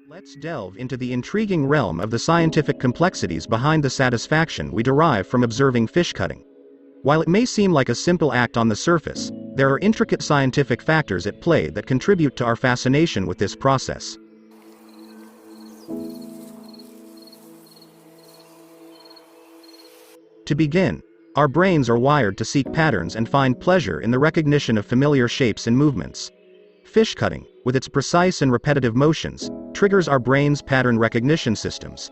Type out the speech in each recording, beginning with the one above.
Let's delve into the intriguing realm of the scientific complexities behind the satisfaction we derive from observing fish cutting. While it may seem like a simple act on the surface, there are intricate scientific factors at play that contribute to our fascination with this process. To begin, our brains are wired to seek patterns and find pleasure in the recognition of familiar shapes and movements. Fish cutting, with its precise and repetitive motions, triggers our brain's pattern recognition systems.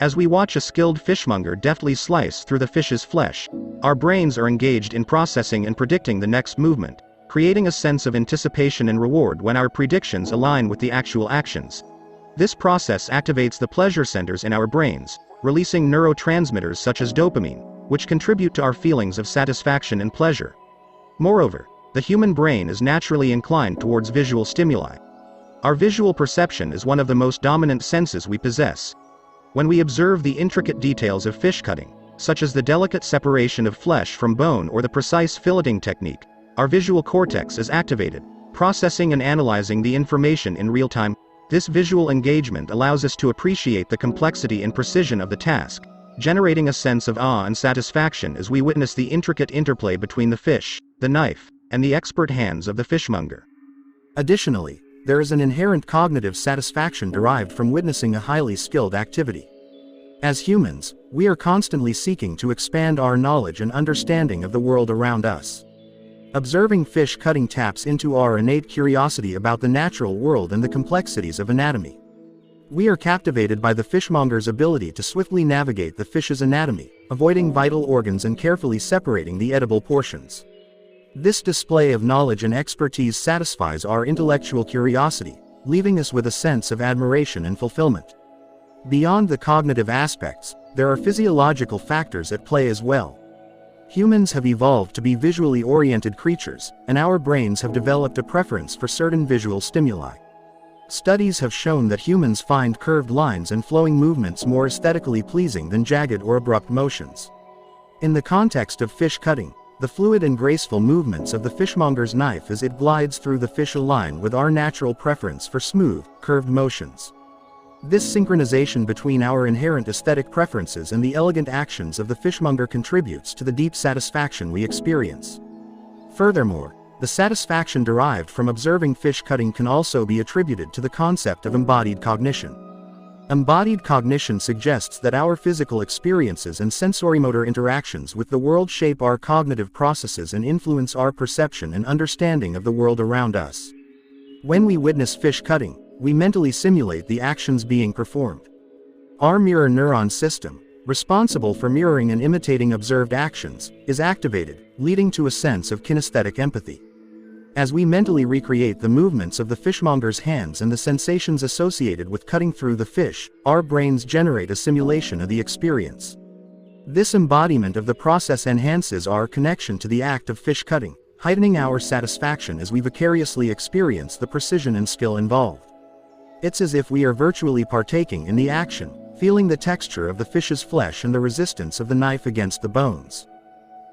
As we watch a skilled fishmonger deftly slice through the fish's flesh, our brains are engaged in processing and predicting the next movement, creating a sense of anticipation and reward when our predictions align with the actual actions. This process activates the pleasure centers in our brains, releasing neurotransmitters such as dopamine, which contribute to our feelings of satisfaction and pleasure. Moreover, the human brain is naturally inclined towards visual stimuli. Our visual perception is one of the most dominant senses we possess. When we observe the intricate details of fish cutting, such as the delicate separation of flesh from bone or the precise filleting technique, our visual cortex is activated, processing and analyzing the information in real time. This visual engagement allows us to appreciate the complexity and precision of the task, generating a sense of awe and satisfaction as we witness the intricate interplay between the fish, the knife, and the expert hands of the fishmonger. Additionally, there is an inherent cognitive satisfaction derived from witnessing a highly skilled activity. As humans, we are constantly seeking to expand our knowledge and understanding of the world around us. Observing fish cutting taps into our innate curiosity about the natural world and the complexities of anatomy. We are captivated by the fishmonger's ability to swiftly navigate the fish's anatomy, avoiding vital organs and carefully separating the edible portions. This display of knowledge and expertise satisfies our intellectual curiosity, leaving us with a sense of admiration and fulfillment. Beyond the cognitive aspects, there are physiological factors at play as well. Humans have evolved to be visually oriented creatures, and our brains have developed a preference for certain visual stimuli. Studies have shown that humans find curved lines and flowing movements more aesthetically pleasing than jagged or abrupt motions. In the context of fish cutting, the fluid and graceful movements of the fishmonger's knife as it glides through the fish align with our natural preference for smooth, curved motions. This synchronization between our inherent aesthetic preferences and the elegant actions of the fishmonger contributes to the deep satisfaction we experience. Furthermore, the satisfaction derived from observing fish cutting can also be attributed to the concept of embodied cognition. Embodied cognition suggests that our physical experiences and sensorimotor interactions with the world shape our cognitive processes and influence our perception and understanding of the world around us. When we witness fish cutting, we mentally simulate the actions being performed. Our mirror neuron system, responsible for mirroring and imitating observed actions, is activated, leading to a sense of kinesthetic empathy. As we mentally recreate the movements of the fishmonger's hands and the sensations associated with cutting through the fish, our brains generate a simulation of the experience. This embodiment of the process enhances our connection to the act of fish cutting, heightening our satisfaction as we vicariously experience the precision and skill involved. It's as if we are virtually partaking in the action, feeling the texture of the fish's flesh and the resistance of the knife against the bones.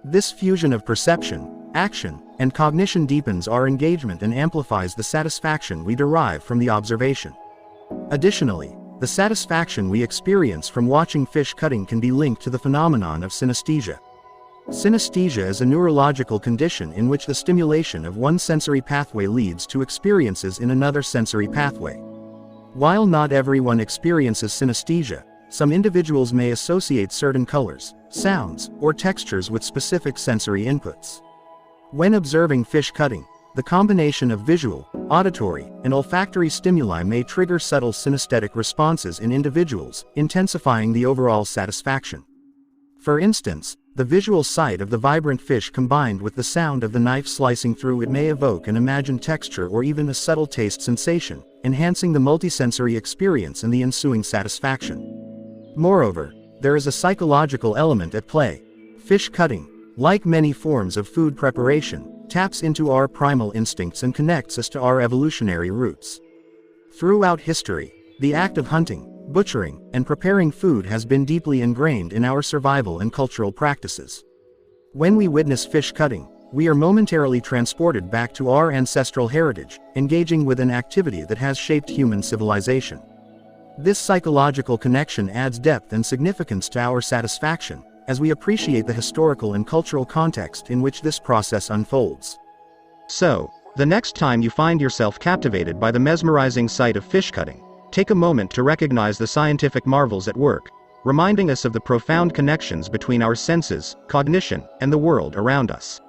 This fusion of perception, action, and cognition deepens our engagement and amplifies the satisfaction we derive from the observation. Additionally, the satisfaction we experience from watching fish cutting can be linked to the phenomenon of synesthesia. Synesthesia is a neurological condition in which the stimulation of one sensory pathway leads to experiences in another sensory pathway. While not everyone experiences synesthesia, some individuals may associate certain colors, sounds, or textures with specific sensory inputs. When observing fish cutting, the combination of visual, auditory, and olfactory stimuli may trigger subtle synesthetic responses in individuals, intensifying the overall satisfaction. For instance, the visual sight of the vibrant fish combined with the sound of the knife slicing through it may evoke an imagined texture or even a subtle taste sensation, enhancing the multisensory experience and the ensuing satisfaction. Moreover, there is a psychological element at play. Fish cutting, like many forms of food preparation, taps into our primal instincts and connects us to our evolutionary roots. Throughout history, the act of hunting, butchering, and preparing food has been deeply ingrained in our survival and cultural practices. When we witness fish cutting, we are momentarily transported back to our ancestral heritage, engaging with an activity that has shaped human civilization. This psychological connection adds depth and significance to our satisfaction, as we appreciate the historical and cultural context in which this process unfolds. So, the next time you find yourself captivated by the mesmerizing sight of fish cutting, take a moment to recognize the scientific marvels at work, reminding us of the profound connections between our senses, cognition, and the world around us.